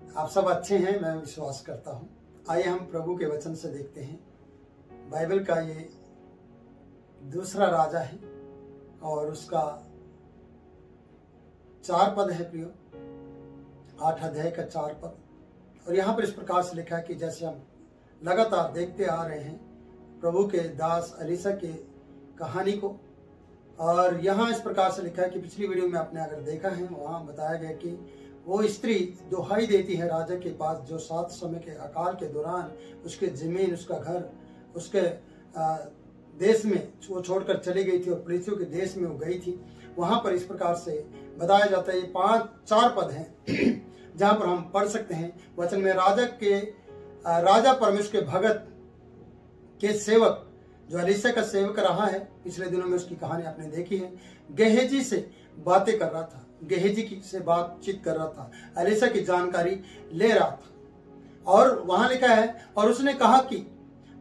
आप सब अच्छे हैं, मैं विश्वास करता हूं। आइए हम प्रभु के वचन से देखते हैं। बाइबल का ये दूसरा राजा है और उसका 4 पद है प्रियो, 8 अध्याय का 4 पद। और यहाँ पर इस प्रकार से लिखा है कि जैसे हम लगातार देखते आ रहे हैं प्रभु के दास एलीशा की कहानी को, और यहाँ इस प्रकार से लिखा है कि पिछली वीडियो में आपने अगर देखा है वहाँ बताया गया कि वो स्त्री दुहाई देती है राजा के पास, जो 7 समय के अकाल के दौरान उसके जमीन, उसका घर, उसके देश में वो छोड़कर चली गई थी और फलिस्तियों के देश में वो गई थी। वहां पर इस प्रकार से बताया जाता है, ये 4 पद हैं जहां पर हम पढ़ सकते हैं वचन में, राजा परमेश्वर के भगत के सेवक जो एलीशा का सेवक रहा है, पिछले दिनों में उसकी कहानी आपने देखी है, गेहजी से बातें कर रहा था, गेहजी से बातचीत कर रहा था, एलीशा की जानकारी ले रहा था। और वहां लिखा है, और उसने कहा कि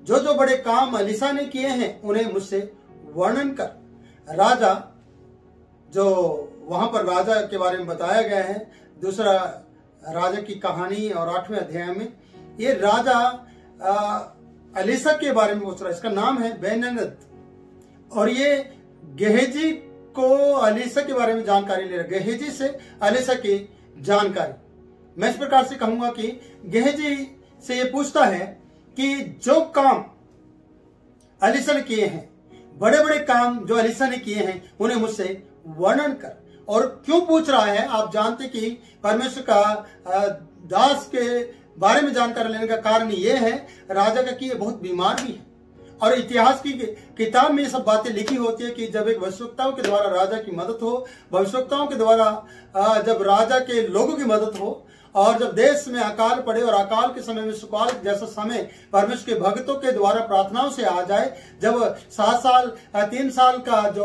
जो जो बड़े काम एलीशा ने किए हैं उन्हें मुझसे वर्णन कर। राजा, जो वहां पर राजा के बारे में बताया गया है, दूसरा राजा की कहानी और 8वें अध्याय में ये राजा एलीशा के बारे में पूछ रहा है। इसका नाम है बेनहदद, और ये गेहजी को एलीशा के बारे में जानकारी ले रहा है, गेहजी से एलीशा की जानकारी। मैं इस प्रकार से कहूंगा कि गेहजी से ये पूछता है कि जो काम एलीशा ने किए हैं, बड़े बड़े काम जो एलीशा ने किए हैं, उन्हें मुझसे वर्णन कर। और क्यों पूछ रहा है? आप जानते कि परमेश्वर का दास के बारे में जानकारी लेने का कारण यह है राजा का कि ये बहुत बीमार भी है, और इतिहास की किताब में ये सब बातें लिखी होती है कि जब एक भविष्यवक्ताओं के द्वारा राजा की मदद हो, भविष्यवक्ताओं के द्वारा जब राजा के लोगों की मदद हो, और जब देश में अकाल पड़े और अकाल के समय में सुकाल जैसा समय परमेश्वर के भक्तों के द्वारा प्रार्थनाओं से आ जाए, जब 7 साल 3 साल का जो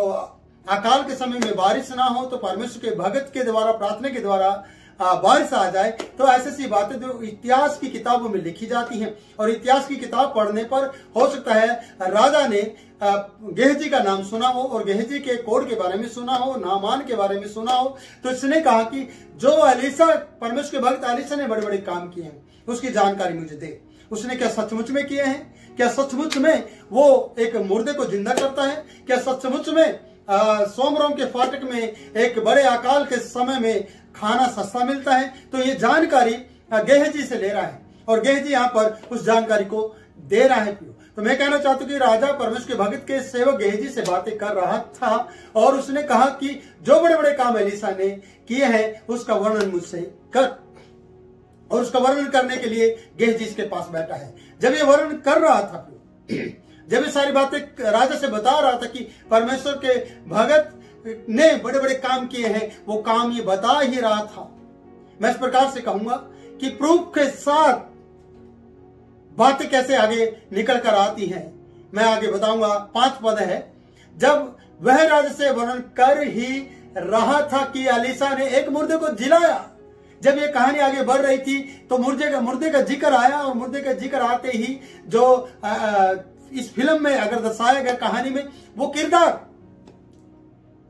अकाल के समय में बारिश ना हो, तो परमेश्वर के भगत के द्वारा प्रार्थना के द्वारा बारिश आ जाए। तो ऐसी सी बातें जो इतिहास की किताबों में लिखी जाती हैं, और इतिहास की किताब पढ़ने पर हो सकता है राजा ने गेहजी का नाम सुना हो, और गेहजी के कोड के बारे में सुना हो, नामान के बारे में सुना हो। तो इसने कहा कि जो एलीशा, परमेश्वर के भक्त एलीशा ने बड़े बड़े काम किए हैं, उसकी जानकारी मुझे दे। उसने क्या सचमुच में किए हैं? क्या सचमुच में वो एक मुर्दे को जिंदा करता है? क्या सचमुच में सोमरोम के फाटक में एक बड़े अकाल के समय में खाना सस्ता मिलता है? तो ये जानकारी गेहजी से ले रहा है, और गेहजी यहाँ पर उस जानकारी को दे रहा है। तो मैं कहना चाहता हूं कि राजा परमेश्वर के भगत के सेवक गेहजी से बातें कर रहा था, और उसने कहा कि जो बड़े बड़े काम एलीशा ने किए हैं उसका वर्णन मुझसे कर। और उसका वर्णन करने के लिए गेहजी इसके पास बैठा है। जब ये वर्णन कर रहा था, जब ये सारी बातें राजा से बता रहा था कि परमेश्वर के भगत ने बड़े बड़े काम किए हैं, वो काम ये बता ही रहा था। मैं इस प्रकार से कहूंगा कि प्रूफ के साथ बातें कैसे आगे निकल कर आती हैं, मैं आगे बताऊंगा। 5 पद है, जब वह राजा से वर्णन कर ही रहा था कि एलीशा ने एक मुर्दे को जिलाया। जब ये कहानी आगे बढ़ रही थी तो मुर्दे का जिक्र आया, और मुर्दे का जिक्र आते ही जो इस फिल्म में अगर दर्शाया गया कहानी में, वो किरदार,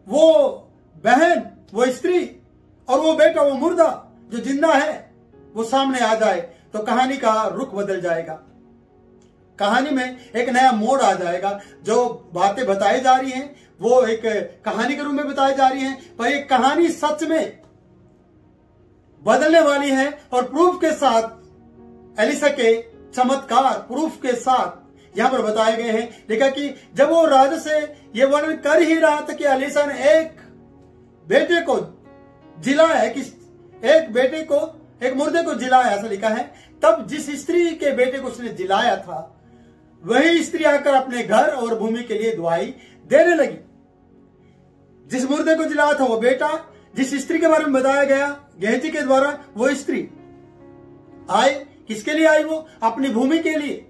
वो बहन, वो स्त्री और वो बेटा, वो मुर्दा जो जिंदा है, वो सामने आ जाए तो कहानी का रुख बदल जाएगा। कहानी में एक नया मोड़ आ जाएगा। जो बातें बताई जा रही हैं वो एक कहानी के रूप में बताई जा रही हैं, पर एक कहानी सच में बदलने वाली है। और प्रूफ के साथ, एलीशा के चमत्कार प्रूफ के साथ यहां पर बताए गए हैं। लिखा कि जब वो राजा से ये वर्णन कर ही रहा था कि एलीशा ने एक बेटे को जिलाया, कि एक बेटे को, एक मुर्दे को जिलाया, ऐसा लिखा है। तब जिस स्त्री के बेटे को उसने जिलाया था, वही स्त्री आकर अपने घर और भूमि के लिए दुहाई देने लगी। जिस मुर्दे को जिलाया था वो बेटा, जिस स्त्री के बारे में बताया गया गेहजी के द्वारा, वो स्त्री आए। किसके लिए आई? वो अपनी भूमि के लिए,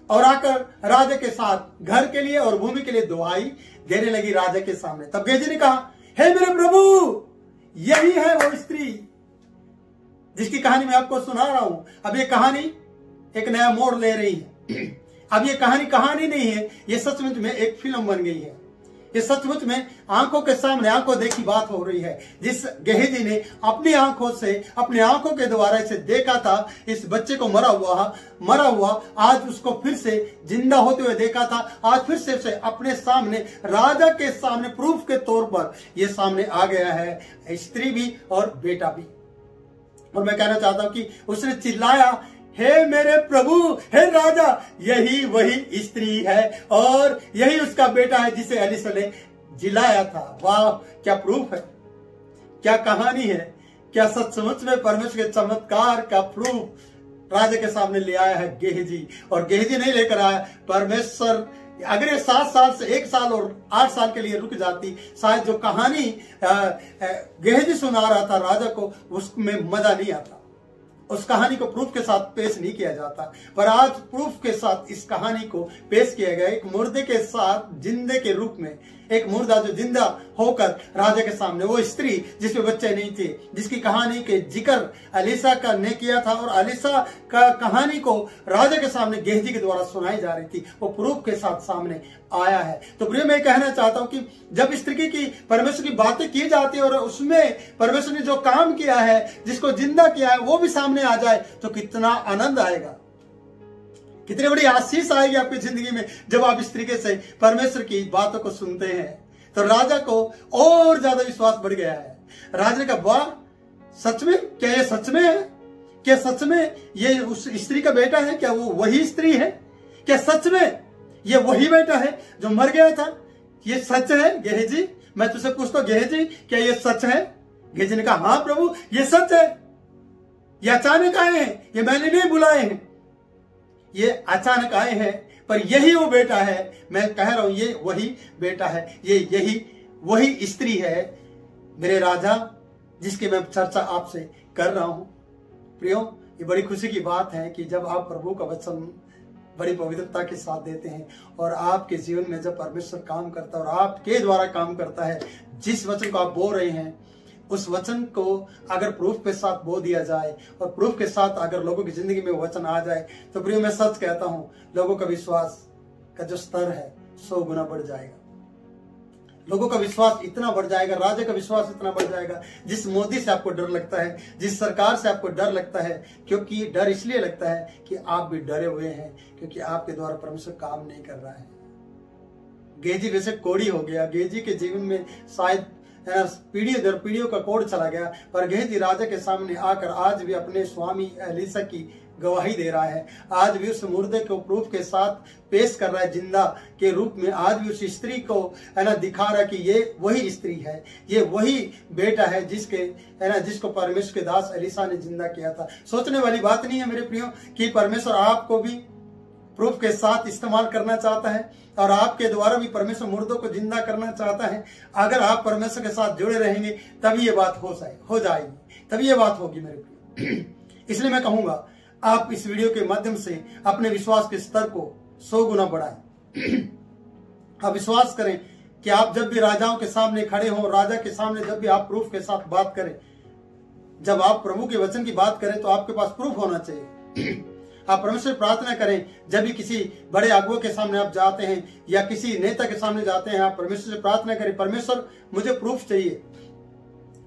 और आकर राजा के साथ घर के लिए और भूमि के लिए दुहाई देने लगी राजा के सामने। तब गेहजी ने कहा, हे मेरे प्रभु, यही है वो स्त्री जिसकी कहानी मैं आपको सुना रहा हूं। अब ये कहानी एक नया मोड़ ले रही है। अब ये कहानी नहीं है, ये सचमुच में एक फिल्म बन गई है। ये सचमुच में आंखों के सामने आंखों देखी बात हो रही है। जिस गेहजी ने अपनी आंखों से, अपनी आंखों के द्वारा इसे देखा था, इस बच्चे को मरा हुआ, आज उसको फिर से जिंदा होते हुए देखा था। आज फिर से उसे अपने सामने, राजा के सामने प्रूफ के तौर पर ये सामने आ गया है, स्त्री भी और बेटा भी। और मैं कहना चाहता हूं कि उसने चिल्लाया, हे मेरे प्रभु, हे राजा, यही वही स्त्री है और यही उसका बेटा है जिसे एलिशा ने जिलाया था। वाह, क्या प्रूफ है, क्या कहानी है, क्या सचमुच में परमेश्वर के चमत्कार का प्रूफ राजा के सामने ले आया है गेहजी। और गेहजी नहीं लेकर आया, परमेश्वर अगर ये 7 साल से 1 साल और 8 साल के लिए रुक जाती, शायद जो कहानी गेहजी सुना रहा था राजा को, उसमें मजा नहीं आता। उस कहानी को प्रूफ के साथ पेश नहीं किया जाता, पर आज प्रूफ के साथ इस कहानी को पेश किया गया। एक मुर्दे के साथ जिंदे के रूप में, एक मुर्दा जो जिंदा होकर राजा के सामने, वो स्त्री जिसमें बच्चे नहीं थे, जिसकी कहानी के जिक्र एलिशा का ने किया था और एलिशा का कहानी को राजा के सामने गेहजी के द्वारा सुनाई जा रही थी, वो प्रूफ के साथ सामने आया है। तो प्रिय, मैं कहना चाहता हूं कि जब इस तरीके की परमेश्वर की बातें की जाती है और उसमें परमेश्वर ने जो काम किया है, जिसको जिंदा किया है, वो भी सामने आ जाए तो कितना आनंद आएगा, कितनी बड़ी आशीष आएगी आपकी जिंदगी में जब आप इस तरीके से परमेश्वर की बातों को सुनते हैं। तो राजा को और ज्यादा विश्वास बढ़ गया है। राजा ने कहा, वाह, सच में, क्या ये सच में है? क्या सच में ये उस स्त्री का बेटा है? क्या वो वही स्त्री है? क्या सच में ये वही बेटा है जो मर गया था? ये सच है गेहजी? मैं तुझसे पूछता हूं गेहजी, क्या ये सच है? गेहजी ने कहा, हाँ प्रभु, ये सच है। ये अचानक आए हैं, ये मैंने नहीं बुलाए हैं, ये अचानक आए हैं, पर यही वो बेटा है। मैं कह रहा हूं, ये वही बेटा है, यही वही स्त्री है मेरे राजा, जिसकी मैं चर्चा आपसे कर रहा हूं। प्रियो, ये बड़ी खुशी की बात है कि जब आप प्रभु का वचन बड़ी पवित्रता के साथ देते हैं और आपके जीवन में जब परमेश्वर काम करता है और आपके द्वारा काम करता है, जिस वचन को आप बोल रहे हैं, उस वचन को अगर प्रूफ के साथ बो दिया जाए और प्रूफ के साथ अगर लोगों की जिंदगी में वचन आ जाए, तो प्रिय, मैं सच कहता हूं, लोगों का विश्वास का जो स्तर है 100 गुना बढ़ जाएगा। लोगों का विश्वास इतना बढ़ जाएगा, राजा का विश्वास इतना बढ़ जाएगा। जिस मोदी से आपको डर लगता है, जिस सरकार से आपको डर लगता है, क्योंकि डर इसलिए लगता है कि आप भी डरे हुए हैं, क्योंकि आपके द्वारा परमेश्वर काम नहीं कर रहा है। गेहजी वैसे कोड़ी हो गया, गेहजी के जीवन में शायद पीढ़ी दर पीढ़ियों का कोड चला गया, पर गेहजी राजा के सामने आकर आज भी अपने स्वामी एलिशा की गवाही दे रहा है। आज भी उस मुर्दे को प्रूफ के साथ पेश कर रहा है जिंदा के रूप में। आज भी उस स्त्री को दिखा रहा है कि ये वही स्त्री है, ये वही बेटा है जिसको परमेश्वर के दास एलिशा ने जिंदा किया था। सोचने वाली बात नहीं है मेरे प्रियो कि परमेश्वर आपको भी प्रूफ के साथ इस्तेमाल करना चाहता है और आपके द्वारा भी परमेश्वर मुर्दों को जिंदा करना चाहता है। अगर आप परमेश्वर के साथ जुड़े रहेंगे तभी ये बात हो जाएगी, तभी ये बात होगी मेरे प्रियो। इसलिए मैं कहूंगा, आप इस वीडियो के माध्यम से अपने विश्वास के स्तर को 100 गुना बढ़ाएं। आप विश्वास करें कि आप जब भी राजाओं के सामने खड़े हो, राजा के सामने जब भी आप प्रूफ के साथ बात करें, जब आप प्रभु के वचन की बात करें, तो आपके पास प्रूफ होना चाहिए। आप परमेश्वर प्रार्थना करें, जब भी किसी बड़े अगुआ के सामने आप जाते हैं या किसी नेता के सामने जाते हैं, आप परमेश्वर से प्रार्थना करें, परमेश्वर मुझे प्रूफ चाहिए।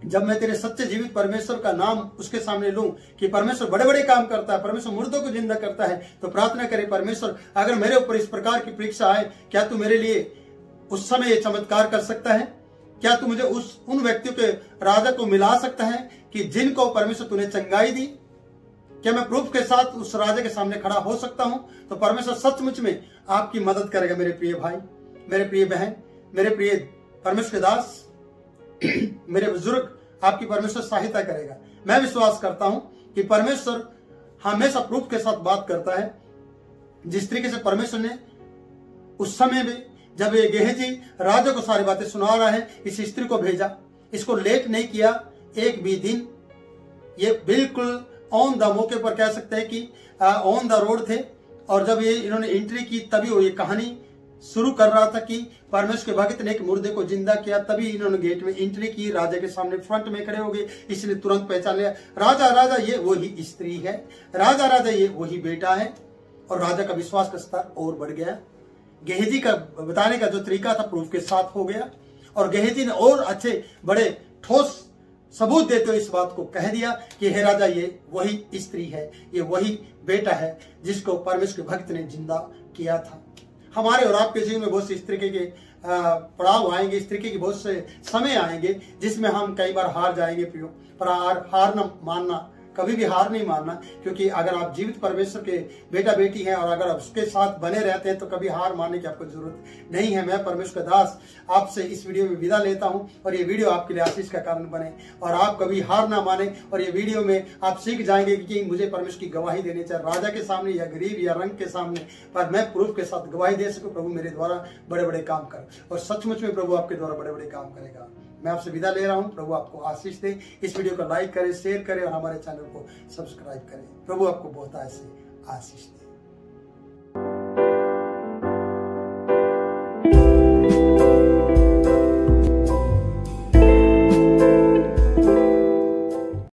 जब मैं तेरे सच्चे जीवित परमेश्वर का नाम उसके सामने लूं कि परमेश्वर बड़े बड़े काम करता है, परमेश्वर मुर्दों को जिंदा करता है, तो प्रार्थना करें, परमेश्वर अगर मेरे ऊपर इस प्रकार की परीक्षा आए, क्या तू मेरे लिए उस समय ये चमत्कार कर सकता है? क्या तू मुझे उन व्यक्तियों के राजा को मिला सकता है कि जिनको परमेश्वर तूने चंगाई दी? क्या मैं प्रूफ के साथ उस राजा के सामने खड़ा हो सकता हूं? तो परमेश्वर सचमुच में आपकी मदद करेगा मेरे प्रिय भाई, मेरे प्रिय बहन, मेरे प्रिय परमेश्वर के दास, मेरे बुजुर्ग, आपकी परमेश्वर सहायता करेगा। मैं विश्वास करता हूं कि परमेश्वर हमेशा प्रूफ के साथ बात करता है। जिस तरीके से परमेश्वर ने उस समय में जब ये गेहजी राजा को सारी बातें सुना रहा है, इस स्त्री को भेजा, इसको लेट नहीं किया एक भी दिन। ये बिल्कुल ऑन द मौके पर कह सकते हैं कि ऑन द रोड थे, और जब ये इन्होंने एंट्री की तभी वो ये कहानी शुरू कर रहा था कि परमेश्वर के भक्त ने एक मुर्दे को जिंदा किया। तभी इन्होंने गेट में एंट्री की, राजा के सामने फ्रंट में खड़े हो गए। इसने तुरंत पहचान लिया, राजा राजा ये वही स्त्री है, राजा राजा ये वही बेटा है। और राजा का विश्वास का स्तर और बढ़ गया। गेहजी का बताने का जो तरीका था प्रूफ के साथ हो गया, और गेहजी ने और अच्छे बड़े ठोस सबूत देते हुए इस बात को कह दिया कि हे राजा, ये वही स्त्री है, ये वही बेटा है जिसको परमेश्वर के भक्त ने जिंदा किया था। हमारे और आपके जीवन में बहुत से इस तरीके के पड़ाव आएंगे, इस तरीके के बहुत से समय आएंगे जिसमें हम कई बार हार जाएंगे प्रियो, पर हार न मानना, कभी भी हार नहीं मानना, क्योंकि अगर आप जीवित परमेश्वर के बेटा बेटी हैं और अगर आप उसके साथ बने रहते हैं तो कभी हार मानने की आपको जरूरत नहीं है। मैं परमेश्वर का दास आपसे इस वीडियो में विदा लेता हूं, और ये वीडियो आपके लिए आशीष का कारण बने और आप कभी हार ना माने, और ये वीडियो में आप सीख जाएंगे कि मुझे परमेश्वर की गवाही देनी चाहिए, राजा के सामने या गरीब या रंग के सामने, पर मैं प्रूफ के साथ गवाही दे सकूं प्रभु मेरे द्वारा बड़े बड़े काम कर, और सचमुच में प्रभु आपके द्वारा बड़े बड़े काम करेगा। मैं आपसे विदा ले रहा हूं, प्रभु आपको आशीष दे। इस वीडियो को लाइक करें, शेयर करें और हमारे चैनल को सब्सक्राइब करें। प्रभु आपको बहुत ऐसे आशीष दे।